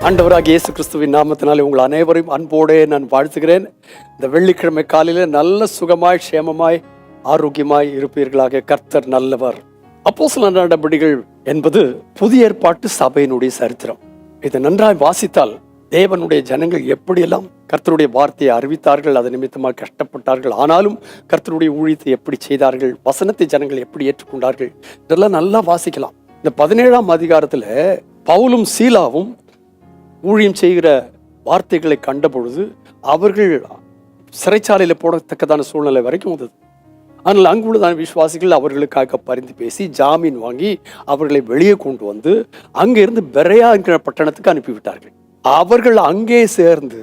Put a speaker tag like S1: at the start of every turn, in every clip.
S1: ஆண்டவராகிய இயேசு கிறிஸ்துவின் நாமத்தினாலே உங்கள் அனைவரையும் அன்போடு நான் வாழ்த்துகிறேன். இந்த வெள்ளிக்கிழமை காலையில நல்ல சுகமாய், க்ஷேமமாய், ஆரோக்கியமாய் இருப்பீர்களாக. கர்த்தர் நல்லவர். அப்போஸ்தலர் நடபடிகள் என்பது புதிய ஏற்பாட்டு சபையினுடைய சரித்திரம். இதை நன்றாய் வாசித்தால் தேவனுடைய ஜனங்கள் எப்படியெல்லாம் கர்த்தருடைய வார்த்தையை அறிவித்தார்கள், அது நிமித்தமாக கஷ்டப்பட்டார்கள், ஆனாலும் கர்த்தருடைய ஊழியத்தை எப்படி செய்தார்கள், வசனத்தை ஜனங்கள் எப்படி ஏற்றுக்கொண்டார்கள், இதெல்லாம் நல்லா வாசிக்கலாம். இந்த 17ஆம் அதிகாரத்துல பவுலும் சீலாவும் ஊழியம் செய்கிற வார்த்தைகளை கண்ட பொழுது அவர்கள் சிறைச்சாலையில போடத்தக்கதான சூழ்நிலை வரைக்கும் வந்தது. ஆனால் அங்குள்ளதான விசுவாசிகள் அவர்களுக்காக பரிந்து பேசி ஜாமீன் வாங்கி அவர்களை வெளியே கொண்டு வந்து அங்கிருந்து பெரையா என்கிற பட்டணத்துக்கு அனுப்பிவிட்டார்கள். அவர்கள் அங்கே சேர்ந்து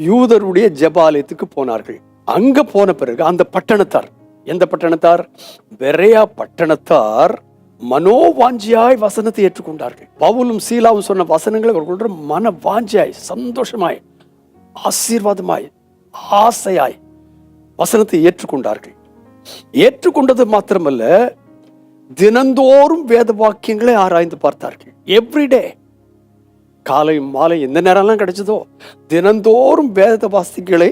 S1: யூதருடைய ஜெபாலயத்துக்கு போனார்கள். அங்க போன பிறகு அந்த பட்டணத்தார், எந்த பட்டணத்தார்? பெரையா பட்டணத்தார் மனோவாஞ்சியாய் வசனத்தை ஏற்றுக்கொண்டார்கள். பவுலும் சீலாவும் சொன்ன வசனங்களை அவர்களுடைய மன வாஞ்சியாய், சந்தோஷமாய், ஆசீர்வாதமாய், ஆசையாய் வசனத்தை ஏற்றுக்கொண்டார்கள். ஏற்றுக்கொண்டது மாத்திரமல்ல, தினந்தோறும் வேத வாக்கியங்களை ஆராய்ந்து பார்த்தார்கள். எவ்ரிடே, காலை மாலை எந்த நேரம்லாம் கிடைச்சதோ தினந்தோறும் வேத வாசிகளை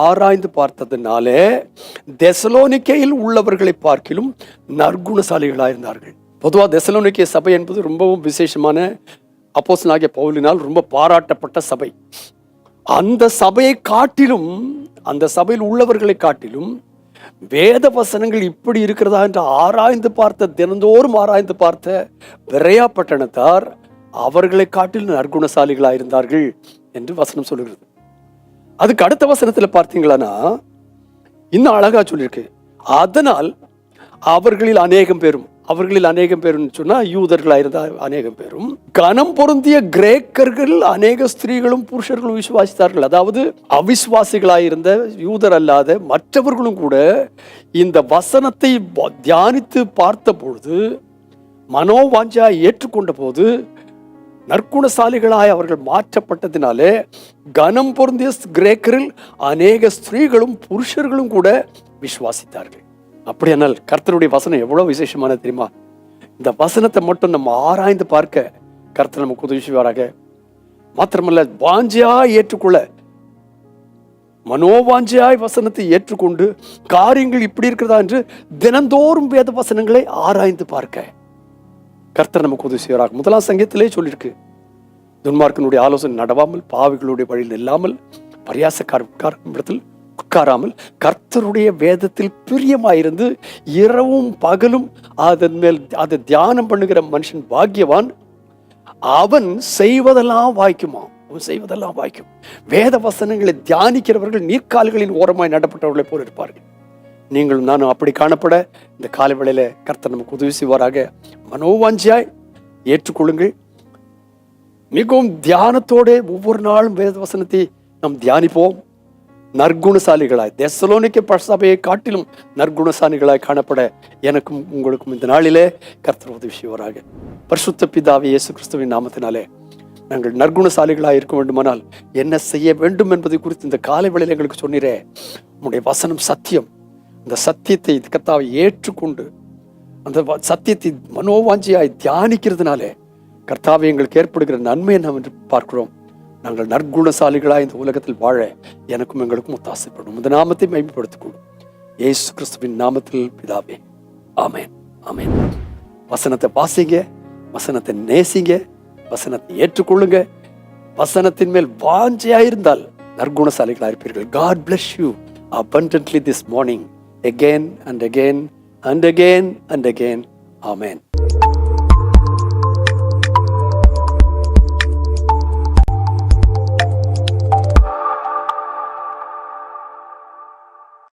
S1: ஆராய்ந்து பார்த்ததுனாலே தெசலோனிக்கேயில் உள்ளவர்களை பார்க்கிலும் நற்குணசாலிகளாயிருந்தார்கள். பொதுவாக தெசலோனிக்கே சபை என்பது ரொம்பவும் விசேஷமான, அப்போஸ்தலனாகிய பவுலினால் ரொம்ப பாராட்டப்பட்ட சபை. அந்த சபையை காட்டிலும், அந்த சபையில் உள்ளவர்களை காட்டிலும் வேத வசனங்கள் இப்படி இருக்கிறதா என்று ஆராய்ந்து பார்த்த, தினந்தோறும் ஆராய்ந்து பார்த்த பெரையா பட்டணத்தார் அவர்களை காட்டிலும் நற்குணசாலிகளாயிருந்தார்கள் என்று வசனம் சொல்லுகிறது. அதுக்கு அடுத்த வசனத்துல பார்த்தீங்களான்னா இன்னும் அழகா சொல்லியிருக்கு. அதனால் அவர்களில் அநேகம் பேரும், அவர்களில் அநேகம் பேரும் சொன்னா யூதர்களாயிருந்த அநேகம் பேரும், கனம் பொருந்திய கிரேக்கர்கள் அநேக ஸ்திரீகளும் புருஷர்களும் விசுவாசித்தார்கள். அதாவது அவிசுவாசிகளாயிருந்த யூதர் அல்லாத மற்றவர்களும் கூட இந்த வசனத்தை தியானித்து பார்த்த பொழுது, மனோவாஞ்சியாய் ஏற்றுக்கொண்ட போது, நற்குணசாலிகளாய் அவர்கள் மாற்றப்பட்டதினாலே கனம் பொருந்திய கிரேக்கரில் அநேக ஸ்திரீகளும் புருஷர்களும் கூட விசுவாசித்தார்கள். அப்படியானால் கர்த்தருடைய வசனம் எவ்வளவு விசேஷமான தெரியுமா? இந்த வசனத்தை மட்டும் நம்ம ஆராய்ந்து பார்க்க கர்த்தர் நமக்கு உதவி செய்வாராக. மாத்திரமல்ல, வாஞ்சியாய் ஏற்றுக்கொள்ள, மனோவாஞ்சியாய் வசனத்தை ஏற்றுக்கொண்டு காரியங்கள் இப்படி இருக்கிறதா என்று தினந்தோறும் வேத வசனங்களை ஆராய்ந்து பார்க்க கர்த்தர் நமக்கு உதவி செய்வாராக. முதலாம் சங்கீதத்திலே சொல்லியிருக்கு, துன்மார்க்கனுடைய ஆலோசனை நடவாமல், பாவிகளுடைய வழியில் இல்லாமல், பரியாசக்காரத்தில் உட்காராமல், கர்த்தருடைய வேதத்தில் பிரியமாயிருந்து இரவும் பகலும் அதன் மேல் அதை தியானம் பண்ணுகிற மனுஷன் பாக்கியவான். அவன் செய்வதெல்லாம் வாய்க்குமா, அவன் செய்வதெல்லாம் வாய்க்கும். வேத வசனங்களை தியானிக்கிறவர்கள் நீர்க்கால்களின் ஓரமாய் நடப்பட்டவர்களை போல இருப்பார்கள். நீங்களும் நானும் அப்படி காணப்பட இந்த காலை வேளையில கர்த்தர் நமக்கு உதவி செய்வாராக. மனோவாஞ்சியாய் ஏற்றுக்கொள்ளுங்கள். மிகவும் தியானத்தோட ஒவ்வொரு நாளும் வேத வசனத்தை நாம் தியானிப்போம். நற்குணசாலிகளாய், தெசலோனிக்கே சபையை காட்டிலும் நற்குணசாலிகளாய் காணப்பட எனக்கும் உங்களுக்கும் இந்த நாளிலே கர்த்தர் உதவி செய்வாராக. பரிசுத்த பிதாவே இயேசு கிறிஸ்துவின் நாமத்தினாலே நாங்கள் நற்குணசாலிகளாய் இருக்க வேண்டுமானால் என்ன செய்ய வேண்டும் என்பதை குறித்து இந்த காலை வேளையில எங்களுக்கு சொன்னீரே. உங்களுடைய வசனம் சத்தியம். அந்த சத்தியத்தை கர்த்தாவை ஏற்றுக்கொண்டு அந்த சத்தியத்தை மனோவாஞ்சியாய் தியானிக்கிறதுனாலே கர்த்தாவை எங்களுக்கு ஏற்படுகிற நன்மை என்ன என்று பார்க்கிறோம். நாங்கள் நற்குணசாலிகளாய் இந்த உலகத்தில் வாழ எனக்கும் எங்களுக்கும் ஒத்தாசைப்படும். இந்த நாமத்தை மகிமைப்படுத்திக் கொள்ளும் இயேசு கிறிஸ்துவின் நாமத்தில் பிதாவே, ஆமென், ஆமென். வசனத்தை வாசிங்க, வசனத்தை நேசிங்க, வசனத்தை ஏற்றுக்கொள்ளுங்க. வசனத்தின் மேல் வாஞ்சையாயிருந்தால் நற்குணசாலிகளாக இருப்பீர்கள். God bless you abundantly this morning, again and again and again and again. Amen.